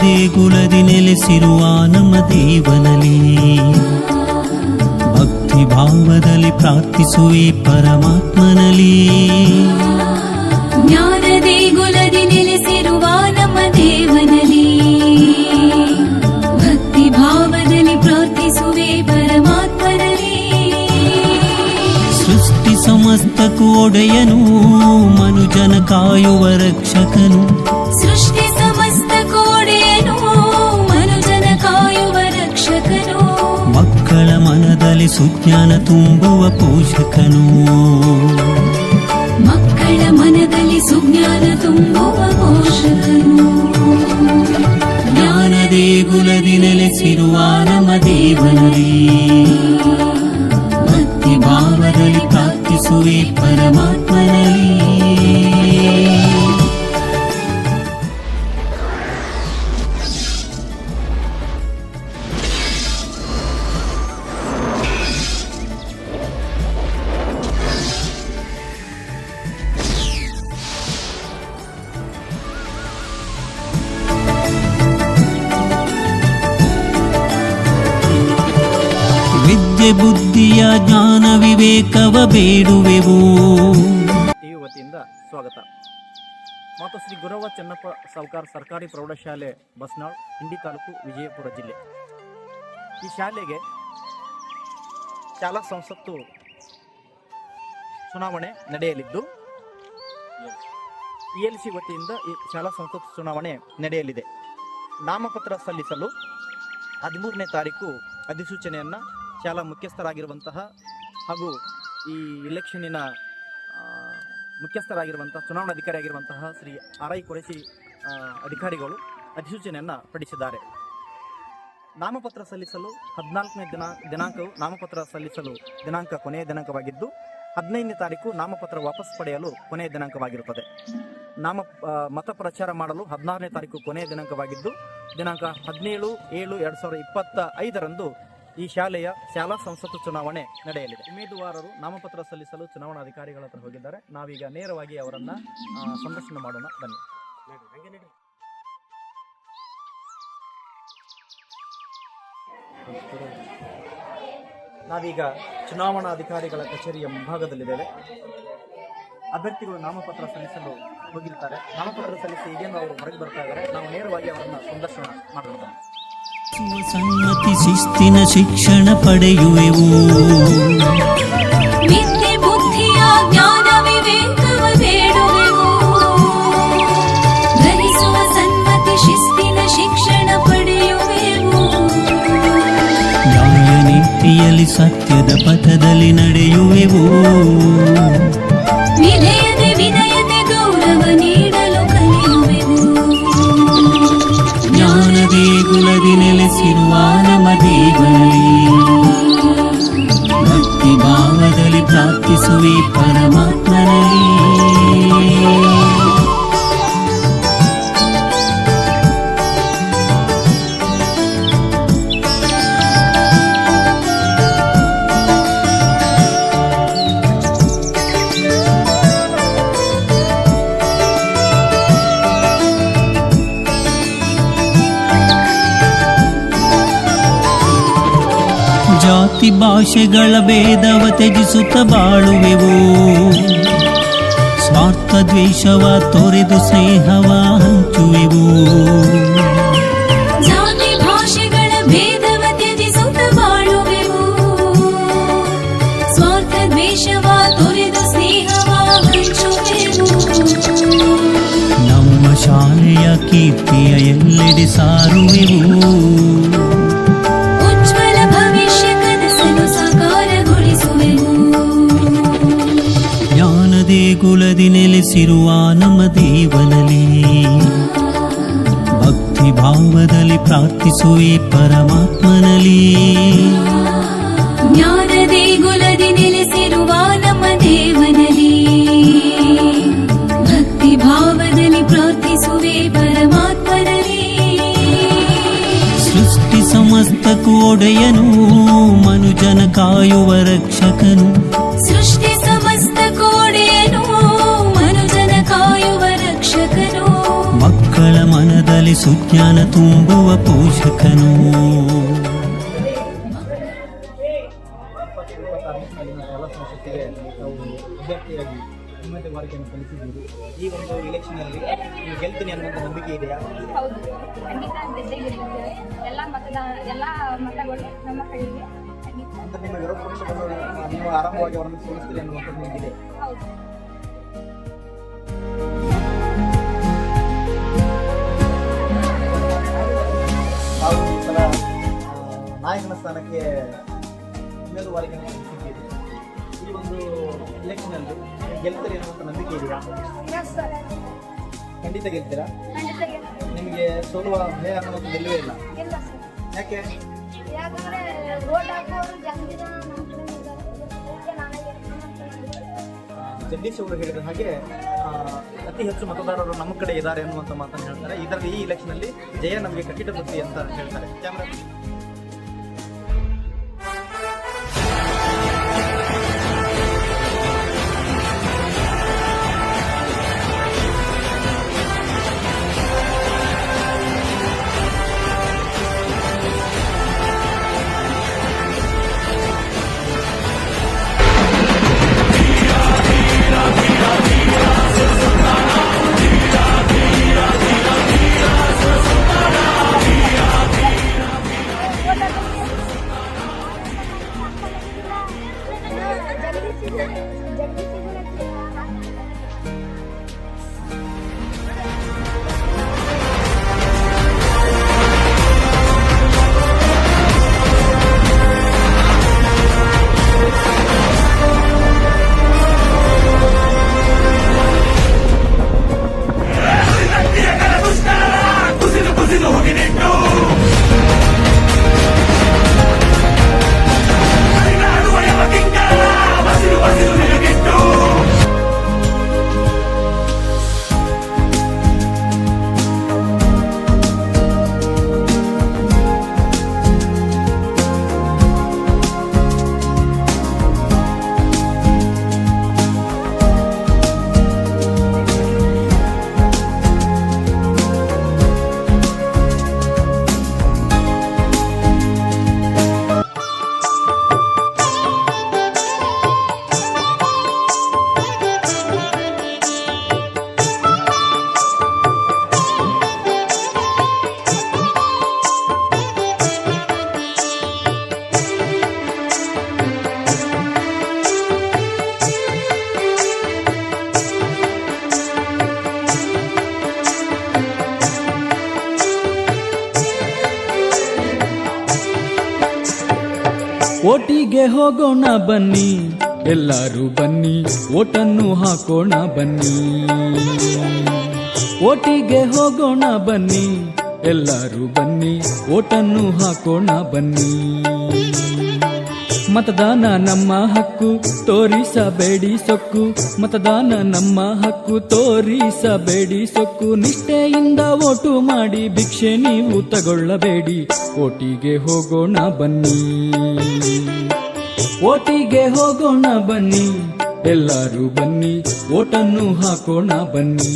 ದೇಗುಲದಿ ನೆಲೆಸಿರುವ ನಮ್ಮ ದೇವನಲ್ಲಿ ಭಕ್ತಿ ಭಾವದಲ್ಲಿ ಪ್ರಾರ್ಥಿಸುವೆ ಪರಮಾತ್ಮನಲ್ಲಿ. ಜ್ಞಾನ ದೇಗುಲದಿ ನೆಲೆಸಿರುವ ನಮ್ಮ ದೇವನಲ್ಲಿ ಭಕ್ತಿ ಭಾವದಲ್ಲಿ ಪ್ರಾರ್ಥಿಸುವೆ ಪರಮಾತ್ಮನಲ್ಲಿ. ಸೃಷ್ಟಿ ಸಮಸ್ತಕ್ಕೂ ಒಡೆಯನು, ಮನುಜನ ಕಾಯುವ ರಕ್ಷಕನು. ಸೃಷ್ಟಿ ಸಮಸ್ತಕ್ಕೂ ಒಡೆಯನು, ಮನುಜನ ಕಾಯುವ ರಕ್ಷಕನು. ಮಕ್ಕಳ ಮನದಲ್ಲಿ ಸುಜ್ಞಾನ ತುಂಬುವ ಪೋಷಕನು. ಮಕ್ಕಳ ಮನದಲ್ಲಿ ಸುಜ್ಞಾನ ತುಂಬುವ ಪೋಷಕನು. ಜ್ಞಾನ ದೇಗುಲದಿ ನೆಲೆಸಿರುವ ನಮ್ಮ ದೇವನಲ್ಲಿ ಭಕ್ತಿ ಭಾವದಲ್ಲಿ ಪ್ರಾರ್ಥಿಸುವೆ ಪರಮಾತ್ಮನಲ್ಲಿ. ವಿದ್ಯೆ ಬುದ್ಧಿಯ ಜ್ಞಾನ ವಿವೇಕವ ಬೇಡುವೆವು. ಟಿವಿ ವತಿಯಿಂದ ಸ್ವಾಗತ. ಮಾತು ಶ್ರೀ ಗುರವ ಚೆನ್ನಪ್ಪ ಸಾವ್ಕಾರ್ ಸರ್ಕಾರಿ ಪ್ರೌಢಶಾಲೆ ಬಸ್ನಾಳ್, ಇಂಡಿ ತಾಲೂಕು, ವಿಜಯಪುರ ಜಿಲ್ಲೆ. ಈ ಶಾಲೆಗೆ ಶಾಲಾ ಸಂಸತ್ತು ಚುನಾವಣೆ ನಡೆಯಲಿದ್ದು ELC ವತಿಯಿಂದ ಈ ಶಾಲಾ ಸಂಸತ್ತು ಚುನಾವಣೆ ನಡೆಯಲಿದೆ. ನಾಮಪತ್ರ ಸಲ್ಲಿಸಲು 13ನೇ ತಾರೀಕು ಅಧಿಸೂಚನೆಯನ್ನು ಶಾಲಾ ಮುಖ್ಯಸ್ಥರಾಗಿರುವಂತಹ ಹಾಗೂ ಈ ಇಲೆಕ್ಷನ್ನಿನ ಮುಖ್ಯಸ್ಥರಾಗಿರುವಂತಹ ಚುನಾವಣಾಧಿಕಾರಿಯಾಗಿರುವಂತಹ ಶ್ರೀ RI ಕುರೇಶಿ ಅಧಿಕಾರಿಗಳು ಅಧಿಸೂಚನೆಯನ್ನು ಪಡಿಸಿದ್ದಾರೆ. ನಾಮಪತ್ರ ಸಲ್ಲಿಸಲು 14ನೇ ದಿನಾಂಕವು ನಾಮಪತ್ರ ಸಲ್ಲಿಸಲು ದಿನಾಂಕ ಕೊನೆಯ ದಿನಾಂಕವಾಗಿದ್ದು 15ನೇ ತಾರೀಕು ನಾಮಪತ್ರ ವಾಪಸ್ ಪಡೆಯಲು ಕೊನೆಯ ದಿನಾಂಕವಾಗಿರುತ್ತದೆ. ಮತ ಪ್ರಚಾರ ಮಾಡಲು 16ನೇ ತಾರೀಕು ಕೊನೆಯ ದಿನಾಂಕವಾಗಿದ್ದು ದಿನಾಂಕ 17/7/2025ರಂದು ಈ ಶಾಲೆಯ ಶಾಲಾ ಸಂಸತ್ತು ಚುನಾವಣೆ ನಡೆಯಲಿದೆ. ಉಮೇದುವಾರರು ನಾಮಪತ್ರ ಸಲ್ಲಿಸಲು ಚುನಾವಣಾಧಿಕಾರಿಗಳ ಹತ್ರ ಹೋಗಿದ್ದಾರೆ. ನಾವೀಗ ನೇರವಾಗಿ ಅವರನ್ನು ಸಂದರ್ಶನ ಮಾಡೋಣ, ಬನ್ನಿ. ನಾವೀಗ ಚುನಾವಣಾಧಿಕಾರಿಗಳ ಕಚೇರಿಯ ಮುಂಭಾಗದಲ್ಲಿದ್ದೇವೆ. ಅಭ್ಯರ್ಥಿಗಳು ನಾಮಪತ್ರ ಸಲ್ಲಿಸಲು ಹೋಗಿರ್ತಾರೆ. ನಾಮಪತ್ರ ಸಲ್ಲಿಸಿ ಈಗೇನು ಅವರು ಹೊರಗೆ ಬರ್ತಾ ಇದ್ದಾರೆ. ನಾವು ನೇರವಾಗಿ ಅವರನ್ನು ಸಂದರ್ಶನ ಮಾಡೋಣ. ಸನ್ಮತಿ ಶಿಸ್ತಿನ ಶಿಕ್ಷಣ ಪಡೆಯುವೆವು. ವಿದ್ಯೆ ಬುದ್ಧಿಯ ಜ್ಞಾನ ವಿವೇಕವ ಬೇಡುವೆವು. ಗ್ರಹಿಸುವ ಸನ್ಮತಿ ಶಿಸ್ತಿನ ಶಿಕ್ಷಣ ಪಡೆಯುವೆವು. ನ್ಯಾಯ ನೀತಿಯಲ್ಲಿ ಸತ್ಯದ ಪಥದಲ್ಲಿ ನಡೆಯುವೆವು. ವಿಧೇಯತೆ ವಿನಯತೆ ಗೌರವ ನೀಡಲು ಕಲಿಯುವೆವು. ಜ್ಞಾನ ದೇಗುಲದಿ ನೆಲೆಸಿರುವ ನಮ್ಮ ದೇವರಲ್ಲಿ ಭಕ್ತಿ ಭಾವದಲ್ಲಿ ಪ್ರಾರ್ಥಿಸುವೆ ಪರಮಾತ್ಮನಲ್ಲಿ. ಜಾತಿ ಭಾಷೆಗಳ ಭೇದವ ತ್ಯಜಿಸುತ್ತ ಬಾಳುವೆವು. ಸ್ವಾರ್ಥ ದ್ವೇಷವ ತೊರೆದು ಸ್ನೇಹವ ಹಂಚುವೆವು. ಜಾತಿ ಭಾಷೆಗಳ ಭೇದವ ತ್ಯಜಿಸುತ್ತ ಬಾಳುವೆವು. ಸ್ವಾರ್ಥ ದ್ವೇಷವ ತೊರೆದು ಸ್ನೇಹವ ಹಂಚುವೆವು. ನಮ್ಮ ಶಾಲೆಯ ಕೀರ್ತಿಯ ಎಲ್ಲೆಡೆ ಸಾರುವೆವು. ಉಜ್ವಲ ಭವಿಷ್ಯ ಕನಸನ್ನು ಸಾಕಾರಗೊಳಿಸುವೆವು. ಜ್ಞಾನ ದೇಗುಲದಿ ನೆಲೆಸಿರುವ ನಮ್ಮ ದೇವನಲ್ಲಿ ಭಕ್ತಿ ಭಾವದಲ್ಲಿ ಪ್ರಾರ್ಥಿಸುವೆ ಪರಮಾತ್ಮನಲ್ಲಿ. ಜ್ಞಾನ ದೇಗುಲದಿ ನೆಲೆಸಿರುವ ನಮ್ಮ ದೇವನಲ್ಲಿ ಭಕ್ತಿ ಭಾವದಲ್ಲಿ ಪ್ರಾರ್ಥಿಸುವೆ ಪರಮಾತ್ಮನಲ್ಲಿ. ಸೃಷ್ಟಿ ಸಮಸ್ತಕ್ಕೂ ಒಡೆಯನು, ಮನುಜನ ಕಾಯುವ ರಕ್ಷಕನು. ಸೃಷ್ಟಿ ಸಮಸ್ತ ಕೋಡೆಯನು, ಮನುಜನ ಕಾಯುವ ರಕ್ಷಕನು. ಮಕ್ಕಳ ಮನದಲ್ಲಿ ಸುಜ್ಞಾನ ತುಂಬುವ ಪೋಷಕನು. ಅಭ್ಯರ್ಥಿಯಾಗಿ ಉಮೇದುವಾರಿಕೆಯನ್ನು ಸಲ್ಲಿಸಿದ್ದೀರಿ. ಈ ಒಂದು ಇಲೆಕ್ಷನಲ್ಲಿ ನೀವು ಗೆಲ್ತೀನಿ ಅನ್ನುವಂಥ ನಂಬಿಕೆ ಇದೆಯಾ? ಹೌದು, ಖಂಡಿತ ಗೆದ್ದೇ ಗೆಲ್ತೇವೆ. ಎಲ್ಲ ಮತಗಳು ನಮ್ಮ ಕಡೆಗೆ ಖಂಡಿತ. ಅಂತ ನಿಮ್ಮ ವಿರೋಧ ಪಕ್ಷಗಳು ನೀವು ಆರಂಭವಾಗಿ ಅವರನ್ನು ಸೋಲಿಸ್ತೀರಿ ಅನ್ನುವಂಥದ್ದು ನಿಮಗಿದೆ. ಹೌದು. ತಾವು ಈ ಸಲ ನಾಯಕನ ಸ್ಥಾನಕ್ಕೆ ಉಮೇದುವಾರಿಕೆಯನ್ನು ಸಲ್ಲಿಸಿದ್ದೀರಿ. ಈ ಒಂದು ಇಲೆಕ್ಷನಲ್ಲಿ ಗೆಲ್ತೀರಿ ಅನ್ನುವಂಥ ನಂಬಿಕೆ ಇದೆಯಾ? ಖಂಡಿತ ಗೆಲ್ತೀರಾ? ಖಂಡಿತ ಗೆಲ್ತೇವೆ. ನಿಮಗೆ ಸೋಲುವ ಭಯ ಅನ್ನುವಂಥದ್ದು ಇಲ್ಲವೇ ಇಲ್ಲ. ಇಲ್ಲ ಸರ್, ಯಾಕೆ? ಯಾಕಂದ್ರೆ ರೋಡ್ ಹಾಕೋರು ಜಾಸ್ತಿ ಜನ ನಮ್ಮ ಕಡೆ ಇದ್ದಾರೆ. ಅದಕ್ಕೆ ನಾನೇ ಗೆಲ್ತೀನಿ ಅಂತ ನಾನು ಜಗದೀಶ್ ಅವರು ಹೇಳಿದ ಹಾಗೆ ಅತಿ ಹೆಚ್ಚು ಮತದಾರರು ನಮ್ಮ ಕಡೆ ಇದ್ದಾರೆ ಅನ್ನುವಂಥ ಮಾತನ್ನು ಹೇಳ್ತಾರೆ. ಇದರಲ್ಲಿ ಈ ಇಲೆಕ್ಷನಲ್ಲಿ ಜಯ ನಮಗೆ ಕಟ್ಟಿಟ ಬುದ್ಧಿ ಅಂತ ಹೇಳ್ತಾರೆ. ಕ್ಯಾಮ್ರಾ ಓಟಿಗೆ ಹೋಗೋಣ ಬನ್ನಿ, ಎಲ್ಲರೂ ಬನ್ನಿ, ಓಟನ್ನು ಹಾಕೋಣ ಬನ್ನಿ. ಓಟಿಗೆ ಹೋಗೋಣ ಬನ್ನಿ, ಎಲ್ಲರೂ ಬನ್ನಿ, ಓಟನ್ನು ಹಾಕೋಣ ಬನ್ನಿ. ಮತದಾನ ನಮ್ಮ ಹಕ್ಕು, ತೋರಿಸಬೇಡಿ ಸೊಕ್ಕು. ಮತದಾನ ನಮ್ಮ ಹಕ್ಕು, ತೋರಿಸಬೇಡಿ ಸೊಕ್ಕು. ನಿಷ್ಠೆಯಿಂದ ಓಟು ಮಾಡಿ ಭಿಕ್ಷೆ ನೀವು ತಗೊಳ್ಳಬೇಡಿ. ಓಟಿಗೆ ಹೋಗೋಣ ಬನ್ನಿ, ಓಟಿಗೆ ಹೋಗೋಣ ಬನ್ನಿ, ಎಲ್ಲರೂ ಬನ್ನಿ, ಓಟನ್ನು ಹಾಕೋಣ ಬನ್ನಿ.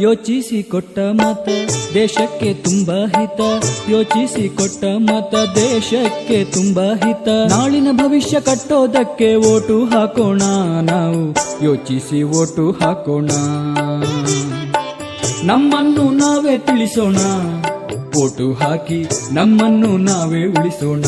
ಯೋಚಿಸಿ ಕೊಟ್ಟ ಮತ ದೇಶಕ್ಕೆ ತುಂಬಾ ಹಿತ, ಯೋಚಿಸಿ ಕೊಟ್ಟ ಮತ ದೇಶಕ್ಕೆ ತುಂಬಾ ಹಿತ. ನಾಳಿನ ಭವಿಷ್ಯ ಕಟ್ಟೋದಕ್ಕೆ ಓಟು ಹಾಕೋಣ, ನಾವು ಯೋಚಿಸಿ ಓಟು ಹಾಕೋಣ. ನಮ್ಮನ್ನು ನಾವೇ ತಿಳಿಸೋಣ, ಓಟು ಹಾಕಿ ನಮ್ಮನ್ನು ನಾವೇ ಉಳಿಸೋಣ.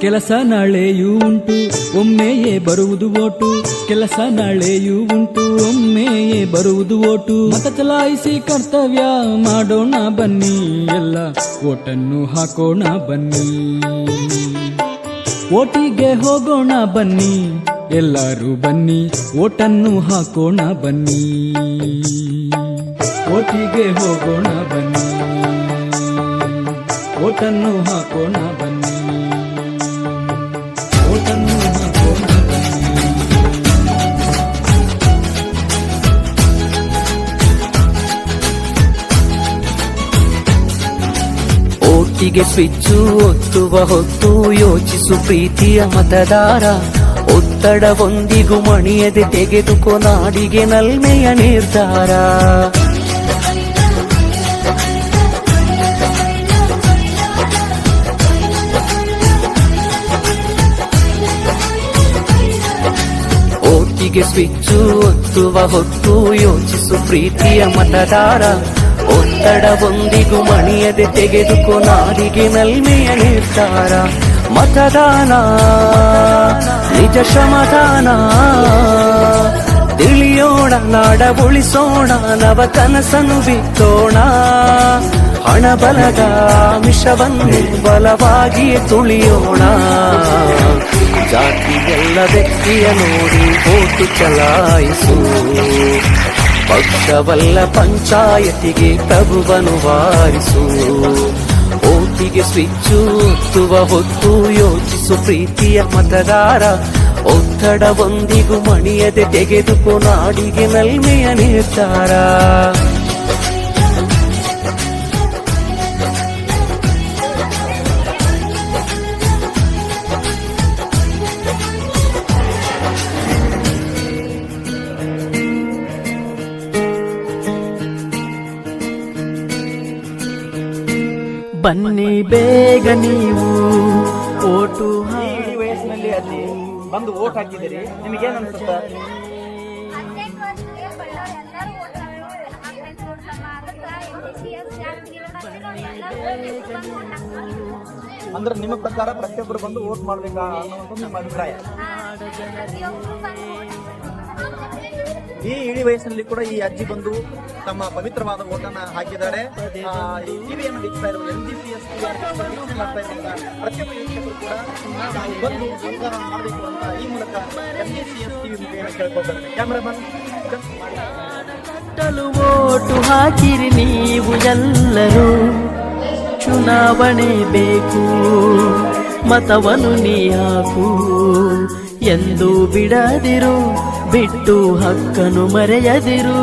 ಕೆಲಸ ನಾಳೆಯೂ ಉಂಟು, ಒಮ್ಮೆಯೇ ಬರುವುದು ಓಟು. ಕೆಲಸ ನಾಳೆಯೂ ಉಂಟು, ಒಮ್ಮೆಯೇ ಬರುವುದು ಓಟು. ಮತ ಚಲಾಯಿಸಿ ಕರ್ತವ್ಯ ಮಾಡೋಣ ಬನ್ನಿ, ಎಲ್ಲ ಓಟನ್ನು ಹಾಕೋಣ ಬನ್ನಿ. ಓಟಿಗೆ ಹೋಗೋಣ ಬನ್ನಿ, ಎಲ್ಲರೂ ಬನ್ನಿ, ಓಟನ್ನು ಹಾಕೋಣ ಬನ್ನಿ. ಓಟಿಗೆ ಹೋಗೋಣ ಬನ್ನಿ, ಓಟನ್ನು ಹಾಕೋಣ ಬನ್ನಿ. ಓಟಿಗೆ ಸ್ವಿಚ್ಚು ಒತ್ತುವ ಹೊತ್ತು ಯೋಚಿಸು ಪ್ರೀತಿಯ ಮತದಾರ. ಒತ್ತಡವೊಂದಿಗೂ ಮಣಿಯದೆ ತೆಗೆದುಕೋ ನಾಡಿಗೆ ನಲ್ಮೆಯ ನಿರ್ಧಾರ. ಓಟಿಗೆ ಸ್ವಿಚ್ಚು ಒತ್ತುವ ಹೊತ್ತು ಯೋಚಿಸು ಪ್ರೀತಿಯ ಮತದಾರ. ಒತ್ತಡವೊಂದಿಗೂ ಮಣಿಯದೆ ತೆಗೆದುಕೋ ನಾಡಿಗೆ ನಲ್ಮೆಯ ನಿರ್ಧಾರ. ಮತದಾನ ನಿಜ ಶ್ರಮದಾನ, ತಿಳಿಯೋಣ ನಾಡ ಉಳಿಸೋಣ, ನವ ಕನಸನ್ನು ಬಿತ್ತೋಣ. ಹಣ ಬಲದ ಮಿಷವನ್ನು ಬಲವಾಗಿಯೇ ತುಳಿಯೋಣ. ಜಾತಿಗೆಲ್ಲ ವ್ಯಕ್ತಿಯ ನೋಡಿ ಓಟು ಚಲಾಯಿಸು, ಪಕ್ಷವಲ್ಲ ಪಂಚಾಯತಿಗೆ ಪ್ರಭುವನು ವಾರಿಸು. ಓಟಿಗೆ ಸ್ವಿಚ್ಚು ಒತ್ತುವ ಹೊತ್ತು ಯೋಚಿಸು ಪ್ರೀತಿಯ ಮತದಾರ. ಒತ್ತಡವೊಂದಿಗೂ ಮಣಿಯದೆ ತೆಗೆದುಕೋ ನಾಡಿಗೆ ನಲ್ಮೆಯ ನಿರ್ಧಾರ. ಬನ್ನಿ ಬೇಗ ನೀವು ಓಟು ಈ ಇಳಿ ವಯಸ್ಸಿನಲ್ಲಿ ಅಲ್ಲಿ ಬಂದು ಓಟ್ ಹಾಕಿದ್ದೀರಿ, ನಿಮಗೇನು ಅನ್ಸುತ್ತೆ? 18 ವರ್ಷಕ್ಕೆ ಬಳ್ಳಾರಿ ಎಲ್ಲರೂ ಓಟ್ ಹಾಕ್ತಾರೆ. 18 ವರ್ಷ ಅದಕ್ಕೆ MCS ಜಾತಿ ಎಲ್ಲರೂ ಓಟ್ ಹಾಕ್ತಾರೆ. ಅಂದ್ರೆ ನಿಮ್ಮ ಪ್ರಕಾರ ಪ್ರತಿಯೊಬ್ಬರು ಬಂದು ಓಟ್ ಮಾಡ್ಬೇಕಾ ಅನ್ನೋದು ನಿಮ್ಮ ಅಭಿಪ್ರಾಯ? ಈ ಇಳಿ ವಯಸ್ಸಿನಲ್ಲಿ ಕೂಡ ಈ ಅಜ್ಜಿ ಬಂದು ತಮ್ಮ ಪವಿತ್ರವಾದ ಓಟನ್ನ ಹಾಕಿದ್ದಾರೆ. ಟಿವಿಯನ್ನು ವೀಕ್ಷಿಸ್ತಾ ಇರುವ NGCS ಮಾಡ್ತಾ ಇರುವಂತಹ ಪ್ರತಿಯೊಬ್ಬ ವೀಕ್ಷಕರು ಕೂಡ ನಾವು ಬಂದು ಮತದಾನ ಮಾಡಬೇಕು ಅಂತ ಈ ಮೂಲಕ NGCS ಟಿವಿ ಮುಖೇನ ಕೇಳ್ಕೊಳ್ತಾರೆ. ಕ್ಯಾಮ್ರಾಮನ್ ಓಟು ಹಾಕಿರಿ ನೀವು ಎಲ್ಲರೂ. ಚುನಾವಣೆ ಬೇಕು, ಮತವನ್ನು ನೀ ಹಾಕು ಎಂದು ಬಿಡದಿರು, ಬಿಟ್ಟು ಹಕ್ಕನ್ನು ಮರೆಯದಿರು.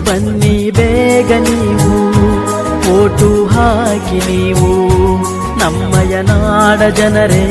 ಬನ್ನಿ ಬೇಗ ನೀವು ಓಟು ಹಾಕಿ ನೀವು ನಮ್ಮಯ ನಾಡ ಜನರೇ.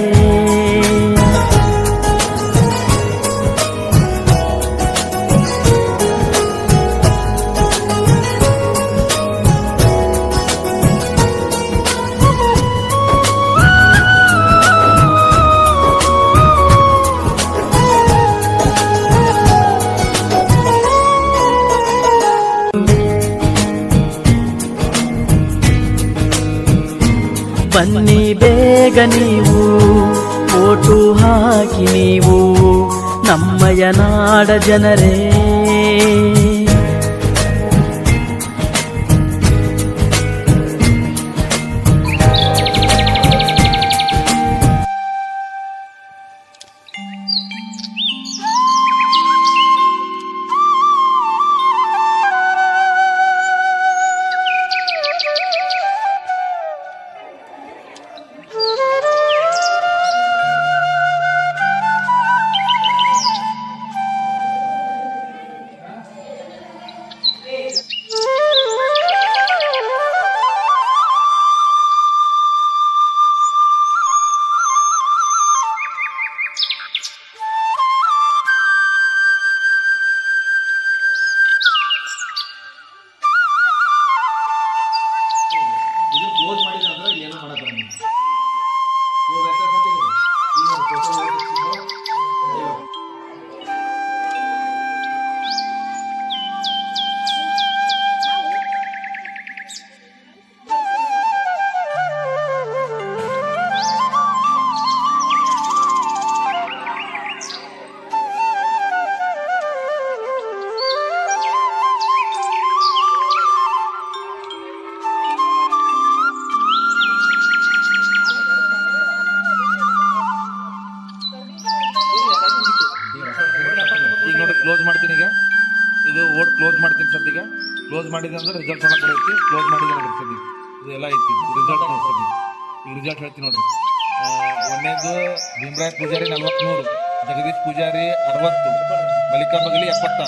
ಬನ್ನಿ ಬೇಗ ನೀವು ಓಟು ಹಾಕಿ ನೀವು ನಮ್ಮಯ ನಾಡ ಜನರೇ. ಮಾಡ್ತೀನಿ ಈಗ. ಇದು ಓಟ್ ಕ್ಲೋಸ್ ಮಾಡ್ತೀನಿ ಸದ್ಯಗೆ. ಕ್ಲೋಸ್ ಮಾಡಿದೆ ಅಂದ್ರೆ ರಿಸಲ್ಟ್ ಒಳಗೆ ಬರುತ್ತೆ. ಕ್ಲೋಸ್ ಮಾಡಿದ್ರೆ ನೋಡ್ರಿ ಸದ್ಯ ಇದು ಎಲ್ಲ ಐತಿ ರಿಸಲ್ಟ್ ನೋಡಿ ಸದ್ಯ. ಈಗ ರಿಸಲ್ಟ್ ಹೇಳ್ತೀನಿ ನೋಡ್ರಿ. ಒಂದೇದು ಭೀಮರಾಜ್ ಪೂಜಾರಿ 43, ಜಗದೀಶ್ ಪೂಜಾರಿ 60, ಮಲ್ಲಿಕಾ ಬಗಲಿ 76.